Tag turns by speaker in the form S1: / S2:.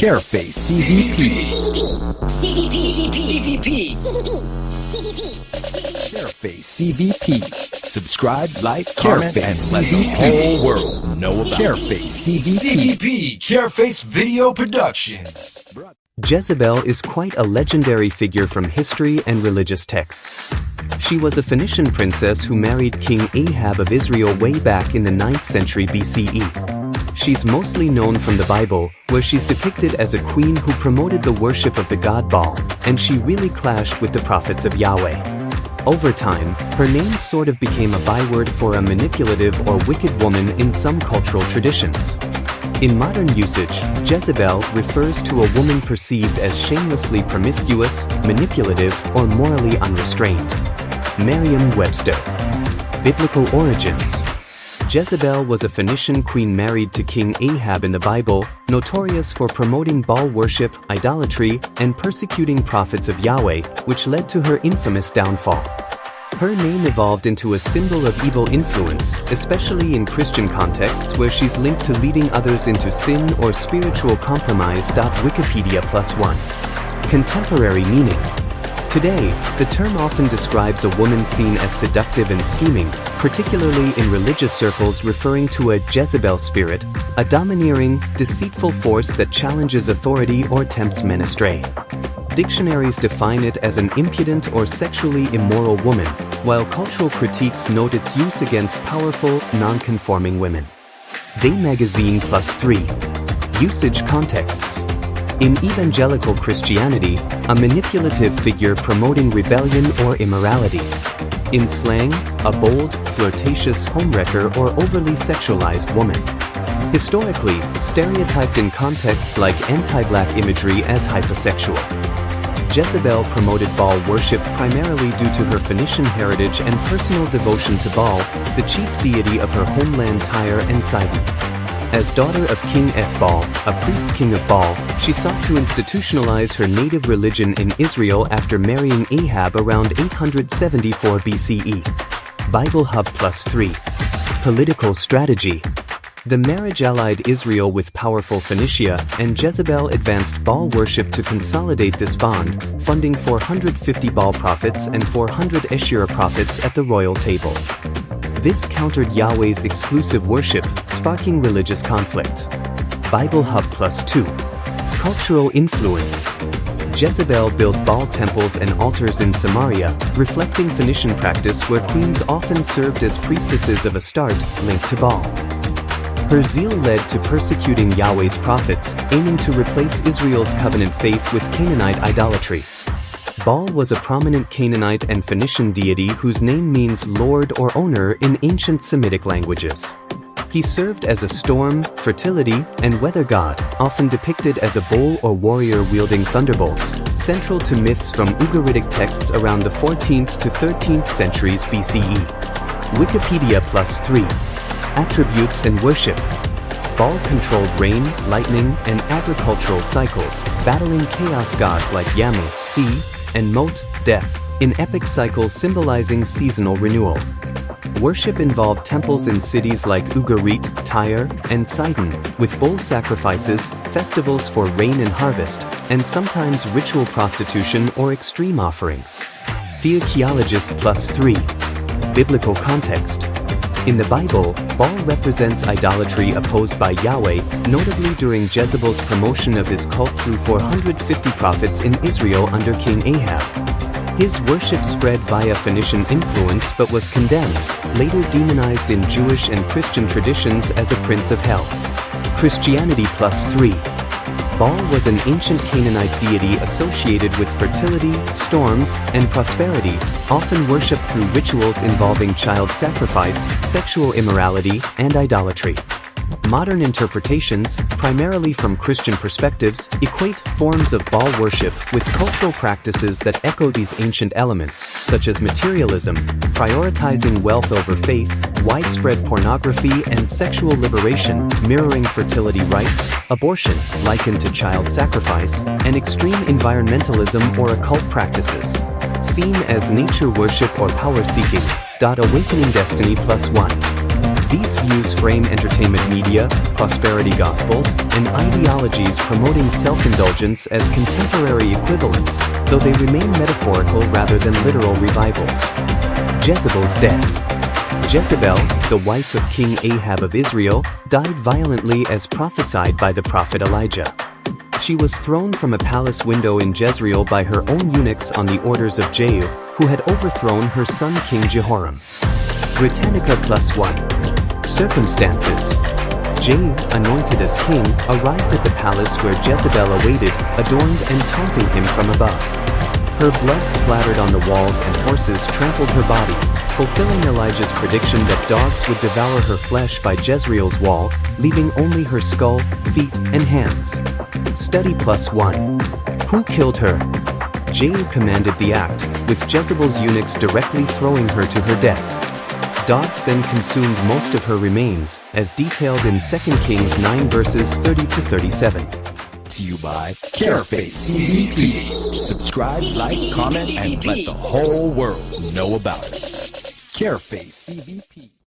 S1: Careface CVP. Careface CVP. Subscribe, like, comment, and let the whole world know about Careface CVP. Careface Video Productions.
S2: Jezebel is quite a legendary figure from history and religious texts. She was a Phoenician princess who married King Ahab of Israel way back in the 9th century BCE. She's mostly known from the Bible, where she's depicted as a queen who promoted the worship of the god Baal, and she really clashed with the prophets of Yahweh. Over time, her name sort of became a byword for a manipulative or wicked woman in some cultural traditions. In modern usage, Jezebel refers to a woman perceived as shamelessly promiscuous, manipulative, or morally unrestrained. Merriam-Webster. Biblical origins. Jezebel was a Phoenician queen married to King Ahab in the Bible, notorious for promoting Baal worship, idolatry, and persecuting prophets of Yahweh, which led to her infamous downfall. Her name evolved into a symbol of evil influence, especially in Christian contexts where she's linked to leading others into sin or spiritual compromise. Wikipedia +1. Contemporary meaning. Today, the term often describes a woman seen as seductive and scheming, particularly in religious circles, referring to a Jezebel spirit, a domineering, deceitful force that challenges authority or tempts men astray. Dictionaries define it as an impudent or sexually immoral woman, while cultural critiques note its use against powerful, non-conforming women. Day Magazine +3. Usage contexts. In evangelical Christianity, a manipulative figure promoting rebellion or immorality. In slang, a bold, flirtatious homewrecker or overly sexualized woman. Historically, stereotyped in contexts like anti-black imagery as hypersexual. Jezebel promoted Baal worship primarily due to her Phoenician heritage and personal devotion to Baal, the chief deity of her homeland Tyre and Sidon. As daughter of King Ethbaal, a priest king of Baal, she sought to institutionalize her native religion in Israel after marrying Ahab around 874 BCE. Bible Hub +3. Political strategy. The marriage allied Israel with powerful Phoenicia, and Jezebel advanced Baal worship to consolidate this bond, funding 450 Baal prophets and 400 Asherah prophets at the royal table. This countered Yahweh's exclusive worship, sparking religious conflict. Bible Hub +2. Cultural influence. Jezebel built Baal temples and altars in Samaria, reflecting Phoenician practice where queens often served as priestesses of Astarte, linked to Baal. Her zeal led to persecuting Yahweh's prophets, aiming to replace Israel's covenant faith with Canaanite idolatry. Baal was a prominent Canaanite and Phoenician deity whose name means lord or owner in ancient Semitic languages. He served as a storm, fertility, and weather god, often depicted as a bull or warrior wielding thunderbolts, central to myths from Ugaritic texts around the 14th to 13th centuries BCE. Wikipedia +3. Attributes and worship. Baal controlled rain, lightning, and agricultural cycles, battling chaos gods like Yamu, sea, and Mot, death, in epic cycles symbolizing seasonal renewal. Worship involved temples in cities like Ugarit, Tyre, and Sidon, with bull sacrifices, festivals for rain and harvest, and sometimes ritual prostitution or extreme offerings. Theocheologist +3. Biblical context. In the Bible, Baal represents idolatry opposed by Yahweh, notably during Jezebel's promotion of his cult through 450 prophets in Israel under King Ahab. His worship spread via Phoenician influence but was condemned, later demonized in Jewish and Christian traditions as a prince of hell. Christianity +3. Baal was an ancient Canaanite deity associated with fertility, storms, and prosperity, often worshipped through rituals involving child sacrifice, sexual immorality, and idolatry. Modern interpretations, primarily from Christian perspectives, equate forms of Baal worship with cultural practices that echo these ancient elements, such as materialism, prioritizing wealth over faith, widespread pornography, and sexual liberation, mirroring fertility rites, abortion, likened to child sacrifice, and extreme environmentalism or occult practices. Seen as nature worship or power seeking. Awakening Destiny +1. These views frame entertainment media, prosperity gospels, and ideologies promoting self-indulgence as contemporary equivalents, though they remain metaphorical rather than literal revivals. Jezebel's death. Jezebel, the wife of King Ahab of Israel, died violently as prophesied by the prophet Elijah. She was thrown from a palace window in Jezreel by her own eunuchs on the orders of Jehu, who had overthrown her son King Jehoram. Britannica +1. Circumstances. Jehu, anointed as king, arrived at the palace where Jezebel awaited, adorned and taunting him from above. Her blood splattered on the walls and horses trampled her body, fulfilling Elijah's prediction that dogs would devour her flesh by Jezreel's wall, leaving only her skull, feet, and hands. Study +1. Who killed her? Jehu commanded the act, with Jezebel's eunuchs directly throwing her to her death. Dogs then consumed most of her remains, as detailed in 2 Kings 9 verses 30 to 37.
S1: To you by Careface CVP. Subscribe, like, comment, and let the whole world know about us. Careface CVP.